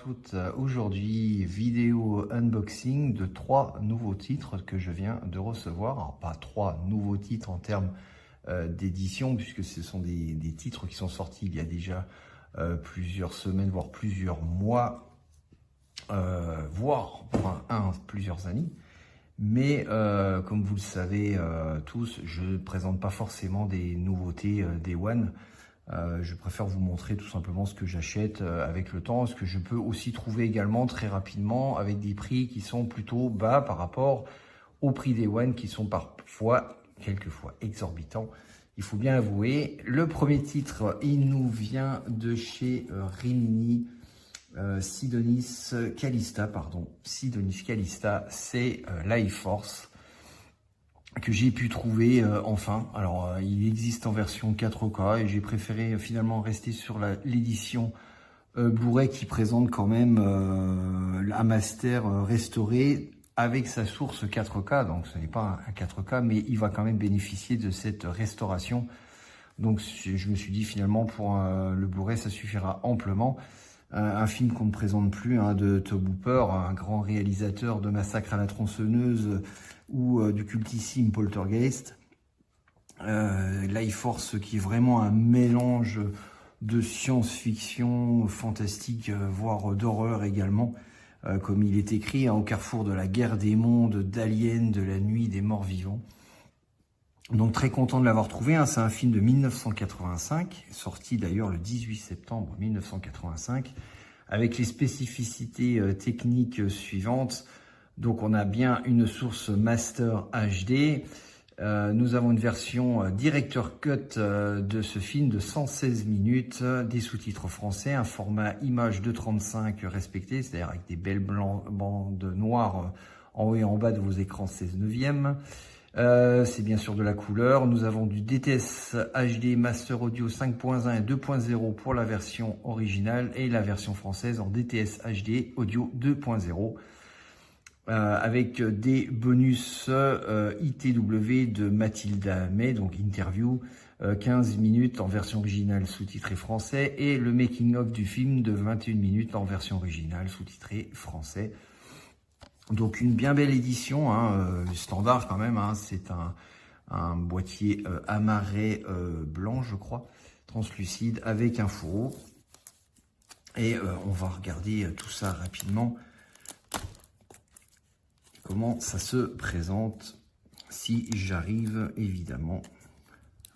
toutes. Aujourd'hui, vidéo unboxing de 3 nouveaux titres que je viens de recevoir. Alors, pas 3 nouveaux titres en termes d'édition, puisque ce sont des titres qui sont sortis il y a déjà plusieurs semaines, voire plusieurs mois, voire plusieurs années. Mais comme vous le savez tous, je ne présente pas forcément des nouveautés Day One. Je préfère vous montrer tout simplement ce que j'achète avec le temps, ce que je peux aussi trouver également très rapidement avec des prix qui sont plutôt bas par rapport aux prix Day One qui sont parfois, quelquefois exorbitants. Il faut bien avouer. Le premier titre, il nous vient de chez Rimini. Sidonis Calista, c'est Life Force que j'ai pu trouver enfin. Alors il existe en version 4K et j'ai préféré finalement rester sur l'édition Blu-ray qui présente quand même un master restauré avec sa source 4K, donc ce n'est pas un 4K, mais il va quand même bénéficier de cette restauration. Donc je me suis dit finalement pour le Blu-ray ça suffira amplement. Un film qu'on ne présente plus, de Tobe Hooper, un grand réalisateur de Massacre à la tronçonneuse ou du cultissime Poltergeist. Life Force qui est vraiment un mélange de science-fiction, fantastique, voire d'horreur également, comme il est écrit, au carrefour de la guerre des mondes, d'Alien, de la nuit des morts vivants. Donc très content de l'avoir trouvé, c'est un film de 1985, sorti d'ailleurs le 18 septembre 1985, avec les spécificités techniques suivantes. Donc on a bien une source Master HD, nous avons une version Director Cut de ce film de 116 minutes, des sous-titres français, un format image 2.35 respecté, c'est-à-dire avec des belles bandes noires en haut et en bas de vos écrans 16:9. C'est bien sûr de la couleur. Nous avons du DTS HD Master Audio 5.1 et 2.0 pour la version originale et la version française en DTS HD Audio 2.0 avec des bonus ITW de Mathilda May, donc interview 15 minutes en version originale sous-titré français et le making of du film de 21 minutes en version originale sous-titré français. Donc une bien belle édition, standard quand même, c'est un boîtier amarré blanc je crois, translucide avec un fourreau. Et on va regarder tout ça rapidement, comment ça se présente, si j'arrive évidemment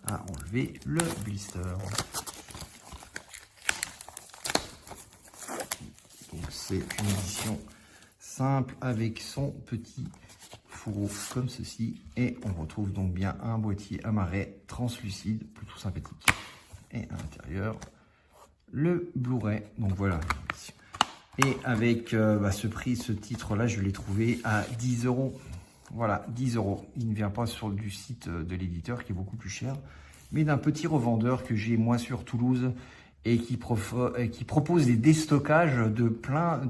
à enlever le blister. Donc c'est une édition simple avec son petit fourreau comme ceci et on retrouve donc bien un boîtier amarré translucide plutôt sympathique et à l'intérieur le Blu-ray. Donc voilà, et avec ce titre là je l'ai trouvé à 10 €. Voilà, 10 €. Il ne vient pas du site de l'éditeur qui est beaucoup plus cher, mais d'un petit revendeur que j'ai moi sur Toulouse et qui propose des déstockages de plein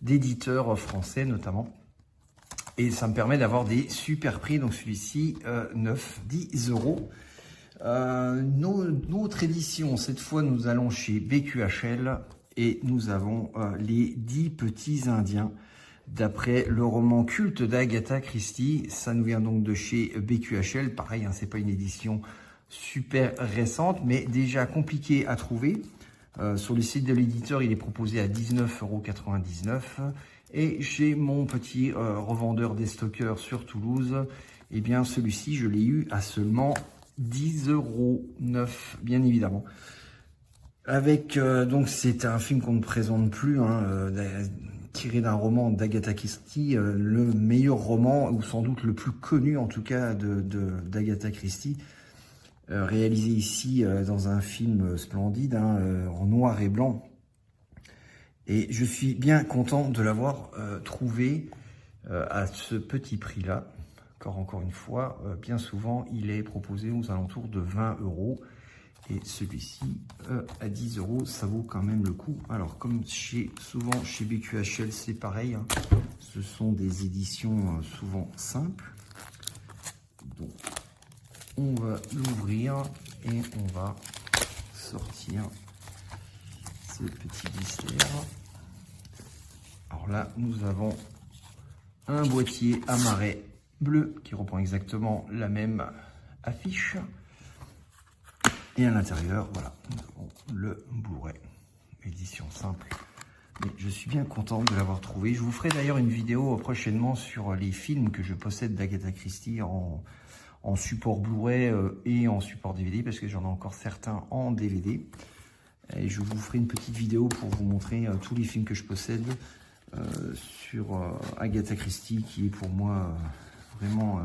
d'éditeurs français notamment, et ça me permet d'avoir des super prix. Donc celui-ci 10 €. Notre édition, cette fois nous allons chez BQHL et nous avons les 10 petits indiens d'après le roman culte d'Agatha Christie. Ça nous vient donc de chez BQHL. Pareil, c'est pas une édition super récente mais déjà compliqué à trouver. Sur le site de l'éditeur, il est proposé à 19,99 € et chez mon petit revendeur des stockers sur Toulouse, eh bien celui-ci je l'ai eu à seulement 10,09 €, bien évidemment. Avec donc c'est un film qu'on ne présente plus, tiré d'un roman d'Agatha Christie, le meilleur roman ou sans doute le plus connu en tout cas d'Agatha Christie. Réalisé ici dans un film splendide, en noir et blanc. Et je suis bien content de l'avoir trouvé à ce petit prix-là. Encore une fois, bien souvent, il est proposé aux alentours de 20 €. Et celui-ci, à 10 €, ça vaut quand même le coup. Alors, comme souvent chez BQHL, c'est pareil. Ce sont des éditions souvent simples. Donc, on va l'ouvrir et on va sortir ce petit blister. Alors là, nous avons un boîtier à marais bleu qui reprend exactement la même affiche. Et à l'intérieur, voilà, nous avons le Blu-ray, édition simple. Mais je suis bien content de l'avoir trouvé. Je vous ferai d'ailleurs une vidéo prochainement sur les films que je possède d'Agatha Christie en support Blu-ray et en support DVD, parce que j'en ai encore certains en DVD. Et je vous ferai une petite vidéo pour vous montrer tous les films que je possède sur Agatha Christie, qui est pour moi vraiment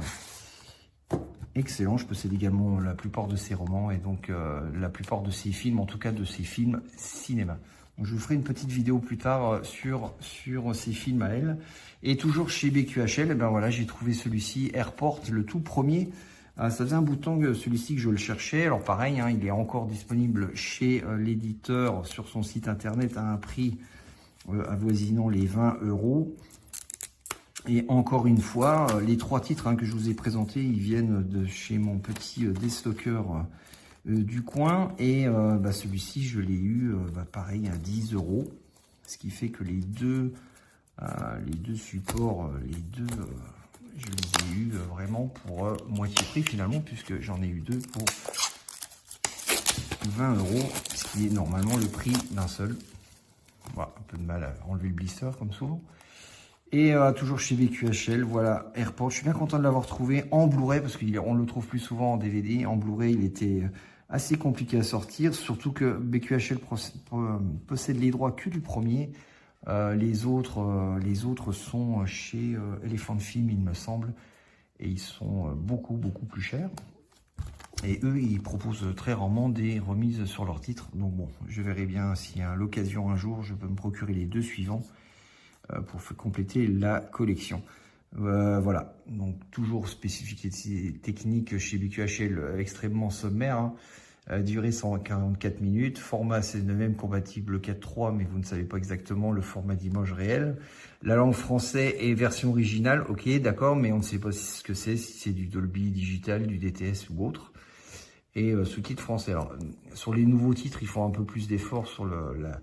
excellent. Je possède également la plupart de ses romans et donc la plupart de ses films, en tout cas de ses films cinéma. Donc, je vous ferai une petite vidéo plus tard sur ces films à elle. Et toujours chez BQHL, et ben voilà, j'ai trouvé celui-ci, Airport, le tout premier. Ça faisait un bout de temps que celui-ci que je le cherchais. Alors pareil, hein, il est encore disponible chez l'éditeur sur son site internet à un prix avoisinant les 20 €. Et encore une fois, les 3 titres que je vous ai présentés, ils viennent de chez mon petit déstockeur du coin. Et celui-ci, je l'ai eu pareil à 10 €. Ce qui fait que les deux supports, je les ai eu vraiment pour moitié prix finalement, puisque j'en ai eu 2 pour 20 €, ce qui est normalement le prix d'un seul. Voilà, un peu de mal à enlever le blister comme souvent. Et toujours chez BQHL, voilà, Airport. Je suis bien content de l'avoir trouvé en Blu-ray, parce qu'on le trouve plus souvent en DVD. En Blu-ray, il était assez compliqué à sortir, surtout que BQHL possède les droits que du premier. Les autres sont chez Elephant Film, il me semble, et ils sont beaucoup plus chers. Et eux, ils proposent très rarement des remises sur leurs titres. Donc bon, je verrai bien si à l'occasion un jour, je peux me procurer les 2 suivants pour compléter la collection. Voilà, donc toujours spécificité technique chez BQHL extrêmement sommaire. Hein. Durée 144 minutes, format c'est le même, compatible 4.3, mais vous ne savez pas exactement le format d'image réel. La langue française est version originale, ok, d'accord, mais on ne sait pas ce que c'est, si c'est du Dolby Digital, du DTS ou autre. Et sous-titres français. Alors, sur les nouveaux titres, ils font un peu plus d'efforts sur la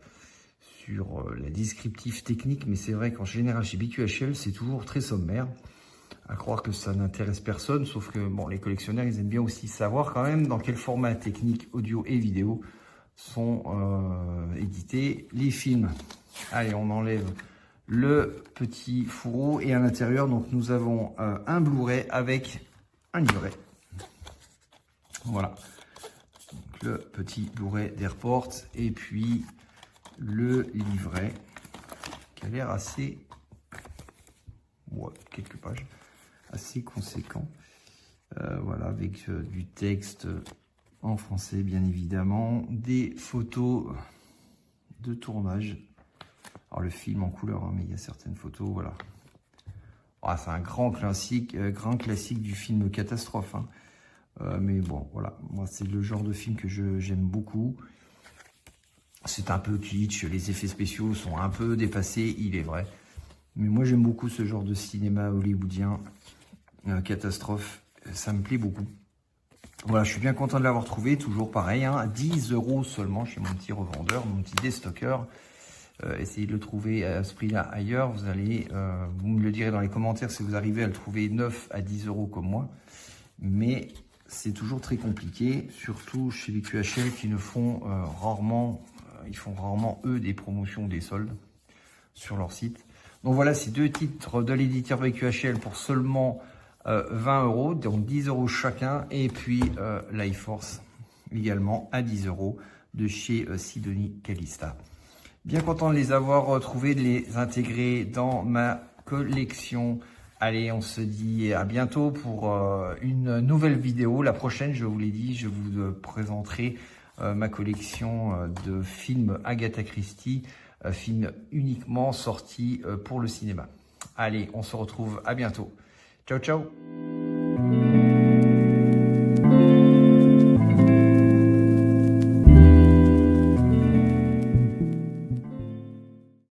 descriptif technique, mais c'est vrai qu'en général, chez BQHL, c'est toujours très sommaire. À croire que ça n'intéresse personne, sauf que bon, les collectionneurs, ils aiment bien aussi savoir quand même dans quel format technique, audio et vidéo sont édités les films. Allez, on enlève le petit fourreau et à l'intérieur, donc nous avons un Blu-ray avec un livret. Voilà, donc, le petit Blu-ray d'Airport et puis le livret qui a l'air assez, quelques pages, assez conséquent. Voilà, avec du texte en français bien évidemment, des photos de tournage. Alors le film en couleur, hein, mais il y a certaines photos, voilà. C'est un grand classique du film catastrophe. Hein. Mais bon, voilà, moi c'est le genre de film que j'aime beaucoup. C'est un peu kitsch, les effets spéciaux sont un peu dépassés, il est vrai. Mais moi j'aime beaucoup ce genre de cinéma hollywoodien, catastrophe, ça me plaît beaucoup. Voilà, je suis bien content de l'avoir trouvé, toujours pareil, hein, à 10 € seulement chez mon petit revendeur, mon petit déstockeur. Essayez de le trouver à ce prix-là ailleurs, vous me le direz dans les commentaires si vous arrivez à le trouver 9 à 10 € comme moi. Mais c'est toujours très compliqué, surtout chez les QHL qui ne font rarement, eux des promotions ou des soldes sur leur site. Donc voilà, ces 2 titres de l'éditeur BQHL pour seulement 20 €, donc 10 € chacun. Et puis Life Force également à 10 € de chez Sidonie Calista. Bien content de les avoir retrouvés, de les intégrer dans ma collection. Allez, on se dit à bientôt pour une nouvelle vidéo. La prochaine, je vous l'ai dit, je vous présenterai ma collection de films Agatha Christie, films uniquement sortis pour le cinéma. Allez, on se retrouve à bientôt. Ciao, ciao!